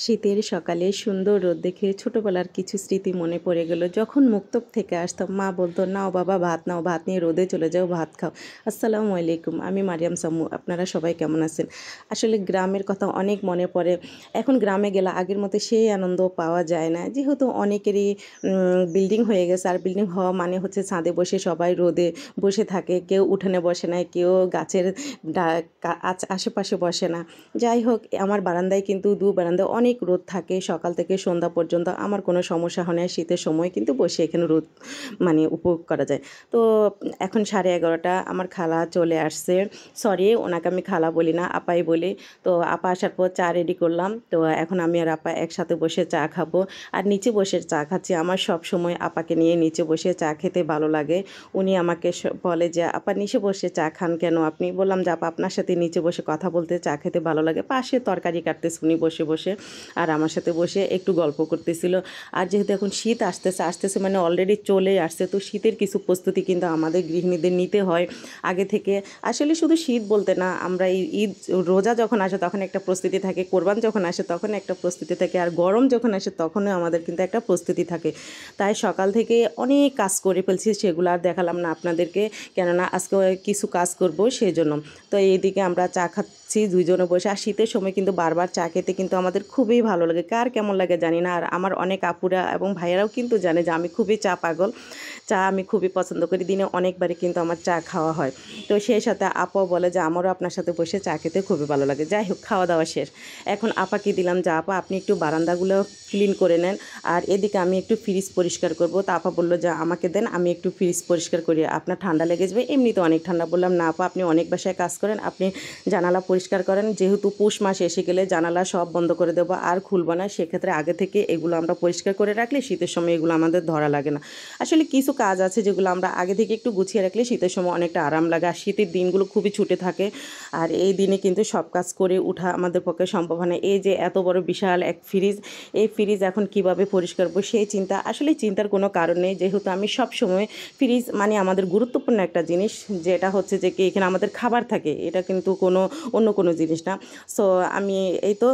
শীতের সকালে সুন্দর রোদ দেখে ছোটবেলার কিছু স্মৃতি মনে পড়ে গেল। যখন মুক্তব থেকে আসতাম মা বলতো, নাও বাবা ভাত নাও, ভাত নিয়ে রোদে চলে যাও, ভাত খাও। আসসালামু আলাইকুম, আমি মারিয়াম সাম্মু। আপনারা সবাই কেমন আছেন? আসলে গ্রামের কথা অনেক মনে পড়ে। এখন গ্রামে গেলে আগের মতো সেই আনন্দ পাওয়া যায় না, যেহেতু অনেকেরই বিল্ডিং হয়ে গেছে। আর বিল্ডিং হওয়া মানে হচ্ছে ছাদে বসে সবাই রোদে বসে থাকে, কেউ উঠানে বসে না, কেউ গাছের আশেপাশে বসে না। যাই হোক, আমার বারান্দায় কিন্তু বারান্দায় অনেক রোদ থাকে সকাল থেকে সন্ধ্যা পর্যন্ত। আমার কোনো সমস্যা হয় না, শীতের সময় কিন্তু বসে এখানে রোদ মানে উপভোগ করা যায়। তো এখন 11:30, আমার খালা চলে আসছে। সরি, ওনাকে আমি খালা বলি না, আপাই বলি। তো আপা আসার পর চা রেডি করলাম। তো এখন আমি আর আপা একসাথে বসে চা খাবো। আর নিচে বসে চা খাচ্ছি। আমার সব সময় আপাকে নিয়ে নিচে বসে চা খেতে ভালো লাগে। উনি আমাকে বলে যে, আপা নিচে বসে চা খান কেন আপনি? বললাম যে, আপা আপনার সাথে নিচে বসে কথা বলতে, চা খেতে ভালো লাগে। পাশে তরকারি কাটতেছে উনি বসে বসে, আর আমার সাথে বসে একটু গল্প করতেছিল। আর যেহেতু এখন শীত আসতেছে মানে অলরেডি চলে আসছে, তো শীতের কিছু প্রস্তুতি কিন্তু আমাদের গৃহিণীদের নিতে হয় আগে থেকে। আসলে শুধু শীত বলতে না, আমরা এই ঈদ রোজা যখন আসে তখন একটা প্রস্তুতি থাকে, কোরবান যখন আসে তখন একটা প্রস্তুতি থাকে, আর গরম যখন আসে তখনও আমাদের কিন্তু একটা প্রস্তুতি থাকে। তাই সকাল থেকে অনেক কাজ করে ফেলছি, সেগুলো আর দেখালাম না আপনাদেরকে, কেননা আজকে কিছু কাজ করব সেই জন্য। তো এইদিকে আমরা চা খাচ্ছি দুইজনে বসে। আর শীতের সময় কিন্তু বারবার চা খেতে কিন্তু আমাদের খুবই ভালো লাগে, কার কেমন লাগে জানি না। আর আমার অনেক আপুরা এবং ভাইয়েরাও কিন্তু জানে যে আমি খুবই চা পাগল। চা আমি খুবই পছন্দ করি, দিনে অনেকবারই কিন্তু আমার চা খাওয়া হয়। তো সেই সাথে আপাও বলে যে আমারও আপনার সাথে বসে চা খেতে খুবই ভালো লাগে। যাই হোক, খাওয়া দাওয়া শেষ। এখন আপাকে দিলাম যে, আপা আপনি একটু বারান্দাগুলো ক্লিন করে নেন, আর এদিকে আমি একটু ফ্রিজ পরিষ্কার করব। তা আপা বললো যে, আমাকে দেন, আমি একটু ফ্রিজ পরিষ্কার করি, আপনার ঠান্ডা লেগে যাবে, এমনিতে অনেক ঠান্ডা। বললাম, না আপা, আপনি অনেক বাসায় কাজ করেন, আপনি জানালা পরিষ্কার করেন, যেহেতু পৌষ মাস এসে গেলে জানালা সব বন্ধ করে দেবো আর খুলবো না, সেক্ষেত্রে আগে থেকে এগুলো আমরা পরিষ্কার করে রাখলে শীতের সময় এগুলো আমাদের ধরা লাগে না। আসলে কিছু কাজ আছে যেগুলো আমরা আগে থেকে একটু গুছিয়ে রাখলে শীতের সময় অনেকটা আরাম লাগে। আর শীতের দিনগুলো খুবই ছুটে থাকে, আর এই দিনে কিন্তু সব কাজ করে ওঠা আমাদের পক্ষে সম্ভব হয় না। এই যে এত বড় বিশাল এক ফ্রিজ, এই ফ্রিজ এখন কিভাবে পরিষ্কার করবো সেই চিন্তা। আসলে চিন্তার কোনো কারণ নেই, যেহেতু আমি সব সময় ফ্রিজ মানে আমাদের গুরুত্বপূর্ণ একটা জিনিস, যেটা হচ্ছে যে কি এখানে আমাদের খাবার থাকে, এটা কিন্তু কোনো অন্য কোনো জিনিস না। সো আমি এই তো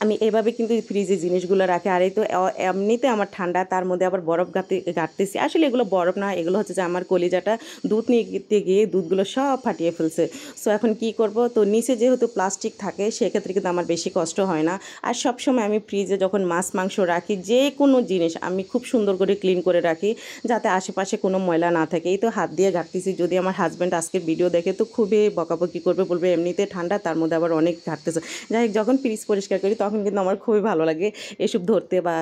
আমি এভাবে কিন্তু ফ্রিজে জিনিসগুলো রাখি। আর এই তো এমনিতে আমার ঠান্ডা, তার মধ্যে আবার বরফ গাঁটতেছি। আসলে এগুলো বরফ না, এগুলো হচ্ছে যে আমার কলিজাটা দুধ নিতে গিয়ে দুধগুলো সব ফাটিয়ে ফেলছে। সো এখন কি করব? তো নিচে যেহেতু প্লাস্টিক থাকে সেক্ষেত্রে কিন্তু আমার বেশি কষ্ট হয় না। আর সব সময় আমি ফ্রিজে যখন মাছ মাংস রাখি, যে কোনো জিনিস আমি খুব সুন্দর করে ক্লিন করে রাখি, যাতে আশেপাশে কোনো ময়লা না থাকে। এই তো হাত দিয়ে ঘাঁটতেছি, যদি আমার হাজব্যান্ড আজকের ভিডিও দেখে তো খুবই বকাবকি করবে, বলবে এমনিতে ঠান্ডা, তার মধ্যে আবার অনেক ঘাঁটতেছে। যাই হোক, যখন ফ্রিজ পরিষ্কার করি তখন কিন্তু আমার খুবই ভালো লাগে এসব ধরতে বা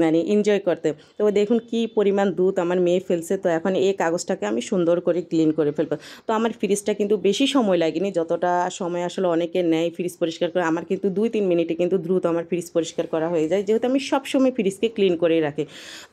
মানে এনজয় করতে। তো দেখুন কি পরিমাণ দুধ আমার মেয়ে ফেলছে। তো এখন এই কাগজটাকে আমি সুন্দর করে ক্লিন করে ফেলবো। তো আমার ফ্রিজটা কিন্তু বেশি সময় লাগেনি, যতটা সময় আসলে অনেকে নেয় ফ্রিজ পরিষ্কার করে, আমার কিন্তু 2-3 মিনিটে কিন্তু দ্রুত আমার ফ্রিজ পরিষ্কার করা হয়ে যায়, যেহেতু আমি সব সময় ফ্রিজকে ক্লিন করেই রাখি।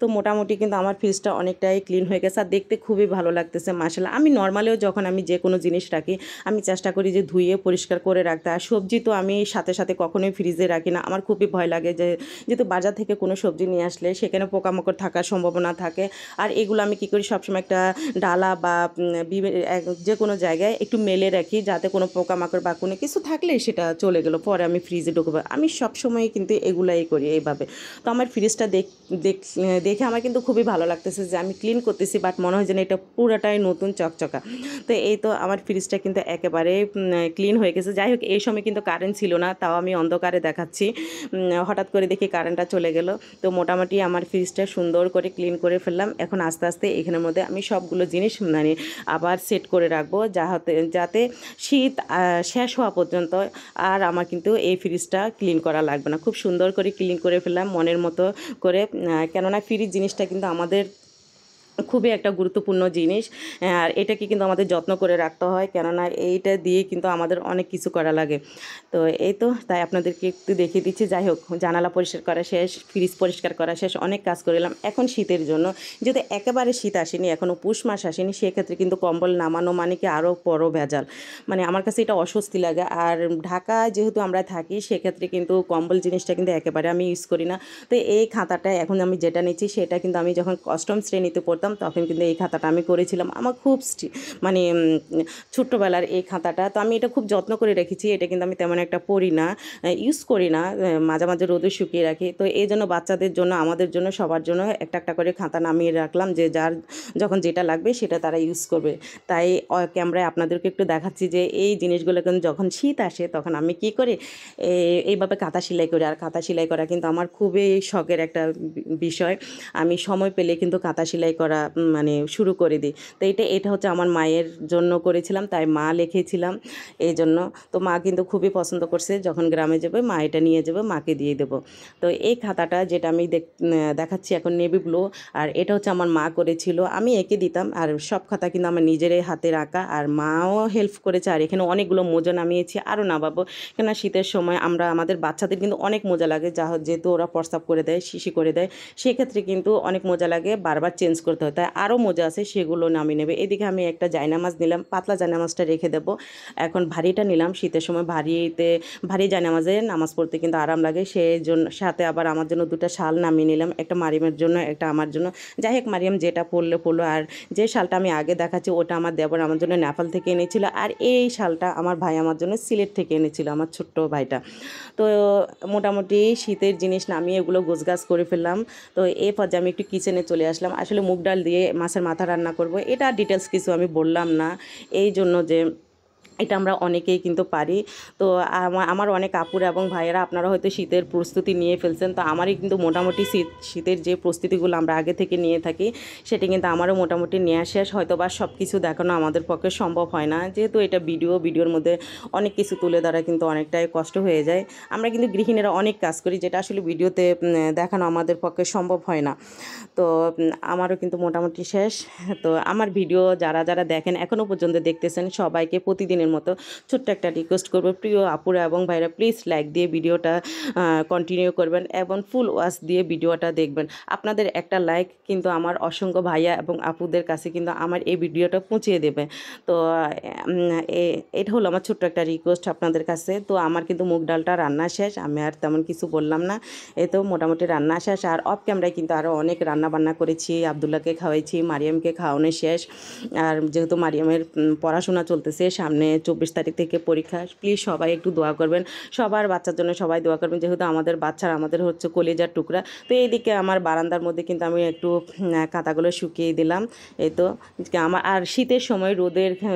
তো মোটামুটি কিন্তু আমার ফ্রিজটা অনেকটাই ক্লিন হয়ে গেছে, আর দেখতে খুবই ভালো লাগতেছে মাশাআল্লাহ। আমি নর্মালিও যখন আমি যে কোনো জিনিস রাখি, আমি চেষ্টা করি যে ধুয়ে পরিষ্কার করে রাখতে। আর সবজি তো আমি সাথে সাথে কখনোই ফ্রিজে রাখি না, আমার খুবই ভয় লাগে যে যেহেতু বাজার থেকে কোনো সবজি নিয়ে আসলে সেখানে পোকামাকড় থাকার সম্ভাবনা থাকে। আর এগুলো আমি কী করি, সবসময় একটা ডালা বা যে কোনো জায়গায় একটু মেলে রাখি, যাতে কোনো পোকামাকড় বা কোনো কিছু থাকলে সেটা চলে গেলো, পরে আমি ফ্রিজে ঢুকবো। আমি সবসময় কিন্তু এগুলাই করি এইভাবে। তো আমার ফ্রিজটা দেখে আমার কিন্তু খুবই ভালো লাগতেছে যে আমি ক্লিন করতেছি, বাট মনে হয় যেন এটা পুরাটাই নতুন চকচকা। তো এই তো আমার ফ্রিজটা কিন্তু একেবারে ক্লিন হয়ে গেছে। যাই হোক, এই সময় কিন্তু কারেন্ট ছিল না, তাও আমি অন্ধকারে দেখাচ্ছি। হঠাৎ করে দেখি কারেন্টটা চলে গেল। তো মোটামুটি আমার ফ্রিজটা সুন্দর করে ক্লিন করে ফেললাম। এখন আস্তে আস্তে এখানের মধ্যে আমি সবগুলো জিনিস মানে আবার সেট করে রাখবো, যাতে শীত শেষ হওয়া পর্যন্ত আর আমার কিন্তু এই ফ্রিজটা ক্লিন করা লাগবে না। খুব সুন্দর করে ক্লিন করে ফেললাম মনের মতো করে, কেননা ফ্রিজ জিনিসটা কিন্তু আমাদের খুবই একটা গুরুত্বপূর্ণ জিনিস। আর এটাকে কিন্তু আমাদের যত্ন করে রাখতে হয়, কেননা এইটা দিয়ে কিন্তু আমাদের অনেক কিছু করা লাগে। তো এই তো তাই আপনাদেরকে একটু দেখিয়ে দিচ্ছি। যাই হোক, জানালা পরিষ্কার করা শেষ, ফ্রিজ পরিষ্কার করা শেষ, অনেক কাজ করলাম। এখন শীতের জন্য, যদি একেবারে শীত আসেনি, এখনও পৌষ মাস আসেনি, সেক্ষেত্রে কিন্তু কম্বল নামানো মানে কি আরও বড় ভেজাল। মানে আমার কাছে এটা অস্বস্তি লাগে। আর ঢাকায় যেহেতু আমরা থাকি, সেক্ষেত্রে কিন্তু কম্বল জিনিসটা কিন্তু একেবারে আমি ইউজ করি না। তো এই খাতাটা এখন আমি যেটা নিচ্ছি, সেটা কিন্তু আমি যখন অষ্টম শ্রেণীতে পড়তাম পড়তাম তখন কিন্তু এই খাতাটা আমি করেছিলাম। আমার খুব মানে ছোট্টবেলার এই খাতাটা, তো আমি এটা খুব যত্ন করে রেখেছি। এটা কিন্তু আমি তেমন একটা পড়ি না, ইউজ করি না, মাঝে মাঝে রোদে শুকিয়ে রাখি। তো এই জন্য বাচ্চাদের জন্য, আমাদের জন্য, সবার জন্য একটা একটা করে খাতা নামিয়ে রাখলাম, যে যার যখন যেটা লাগবে সেটা তারা ইউজ করবে। তাই ক্যামেরায় আপনাদেরকে একটু দেখাচ্ছি যে এই জিনিসগুলো কিন্তু যখন শীত আসে তখন আমি কি করি, এইভাবে কাঁথা সেলাই করি। আর কাঁথা সেলাই করা কিন্তু আমার খুবই শখের একটা বিষয়। আমি সময় পেলে কিন্তু কাঁথা সেলাই করা মানে শুরু করে দিই। তো এটা হচ্ছে আমার মায়ের জন্য করেছিলাম, তাই মা লিখেছিলাম এই জন্য। তো মা কিন্তু খুবই পছন্দ করছে, যখন গ্রামে যাবে মা এটা নিয়ে যাবে, মাকে দিয়ে দেবো। তো এই খাতাটা যেটা আমি দেখাচ্ছি এখন নেভি ব্লু, আর এটা হচ্ছে আমার মা করেছিল, আমি এঁকে দিতাম। আর সব খাতা কিন্তু আমার নিজেরই হাতের আঁকা, আর মাও হেল্প করেছে। আর এখানে অনেকগুলো মোজা নামিয়েছি, আরও নামাবো, কেননা শীতের সময় আমাদের বাচ্চাদের কিন্তু অনেক মজা লাগে, যেহেতু ওরা প্রস্রাব করে দেয়, শিশি করে দেয়, সেক্ষেত্রে কিন্তু অনেক মজা লাগে, বারবার চেঞ্জ করতে হয়। তাই আরও মোজা আছে, সেগুলো নামিয়ে নেবে। এদিকে আমি একটা জায়নামাজ নিলাম, পাতলা জায়নামাজটা রেখে দেবো। এখন ভারীটা নিলাম, শীতের সময় ভারী জায়নামাজে নামাজ পড়তে কিন্তু আরাম লাগে, সেই জন্য সাথে আবার আমার জন্য দুটো শাল নামিয়ে নিলাম, একটা মারিয়ামের জন্য, একটা আমার জন্য। যাই হোক, মারিয়াম যেটা পড়লো। আর যে শালটা আমি আগে দেখাচ্ছি ওটা আমার দেবর আমার জন্য নেপাল থেকে এনেছিল, আর এই শালটা আমার ভাই আমার জন্য সিলেট থেকে এনেছিল, আমার ছোট্ট ভাইটা। তো মোটামুটি শীতের জিনিস নামিয়ে এগুলো গোছগাছ করে ফেললাম। তো এই পর্যায়ে আমি একটু কিচেনে চলে আসলাম। আসলে মুগ ডাল দিয়ে মাছের মাথা রান্না করব, এটা ডিটেলস কিছু আমি বললাম না, এই জন্য যে এটা আমরা অনেকেই কিন্তু পারি। তো আমার অনেক আপুরা এবং ভাইয়েরা, আপনারা হয়তো শীতের প্রস্তুতি নিয়ে ফেলছেন। তো আমারই কিন্তু মোটামুটি শীতের যে প্রস্তুতিগুলো আমরা আগে থেকে নিয়ে থাকি, সেটি কিন্তু আমারও মোটামুটি নেওয়া শেষ। হয়তো বা সব কিছু দেখানো আমাদের পক্ষে সম্ভব হয় না, যেহেতু এটা ভিডিওর মধ্যে অনেক কিছু তুলে ধরা কিন্তু অনেকটাই কষ্ট হয়ে যায়। আমরা কিন্তু গৃহিণীরা অনেক কাজ করি, যেটা আসলে ভিডিওতে দেখানো আমাদের পক্ষে সম্ভব হয় না। তো আমারও কিন্তু মোটামুটি শেষ। তো আমার ভিডিও যারা যারা দেখেন, এখনও পর্যন্ত দেখতেছেন, সবাইকে প্রতিদিনের মতো ছোট্ট একটা রিকোয়েস্ট করবো, প্রিয় আপুরা এবং ভাইরা, প্লিজ লাইক দিয়ে ভিডিওটা কন্টিনিউ করবেন এবং ফুল ওয়াচ দিয়ে ভিডিওটা দেখবেন। আপনাদের একটা লাইক কিন্তু আমার অসংখ্য ভাইয়া এবং আপুদের কাছে কিন্তু আমার এই ভিডিওটা পৌঁছিয়ে দেবে। তো এটা হলো আমার ছোট্ট একটা রিকোয়েস্ট আপনাদের কাছে। তো আমার কিন্তু মুগ ডালটা রান্না শেষ, আমি আর তেমন কিছু বললাম না, এ তো মোটামুটি রান্না শেষ। আর অফ ক্যামেরায় কিন্তু আরও অনেক রান্না বান্না করেছি, আবদুল্লাহকে খাওয়াইছি, মারিয়ামকে খাওয়ানো শেষ। আর যেহেতু মারিয়ামের পড়াশোনা চলতেছে, সামনে 24 তারিখ থেকে পরীক্ষা, প্লিজ সবাই একটু দোয়া করবেন, সবার বাচ্চার জন্য সবাই দোয়া করবেন, যেহেতু আমাদের বাচ্চারা আমাদের হচ্ছে কলিজার টুকরা। তো এইদিকে আমার বারান্দার মধ্যে কিন্তু আমি একটু কাঁথাগুলো শুকিয়ে দিলাম। এই তো আমার, আর শীতের সময়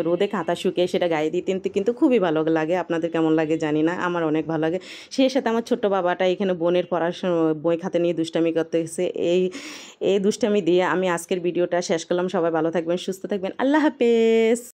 রোদে কাঁথা শুকিয়ে সেটা গায়ে দিতে কিন্তু খুবই ভালো লাগে। আপনাদের কেমন লাগে জানি না, আমার অনেক ভালো লাগে। সেই সাথে আমার ছোট্ট বাবাটা এখানে বোনের পড়াশোনা বই খাতা নিয়ে দুষ্টামি করতেছে। এই দুষ্টামি দিয়ে আমি আজকের ভিডিওটা শেষ করলাম। সবাই ভালো থাকবেন, সুস্থ থাকবেন, আল্লাহ হাফেজ।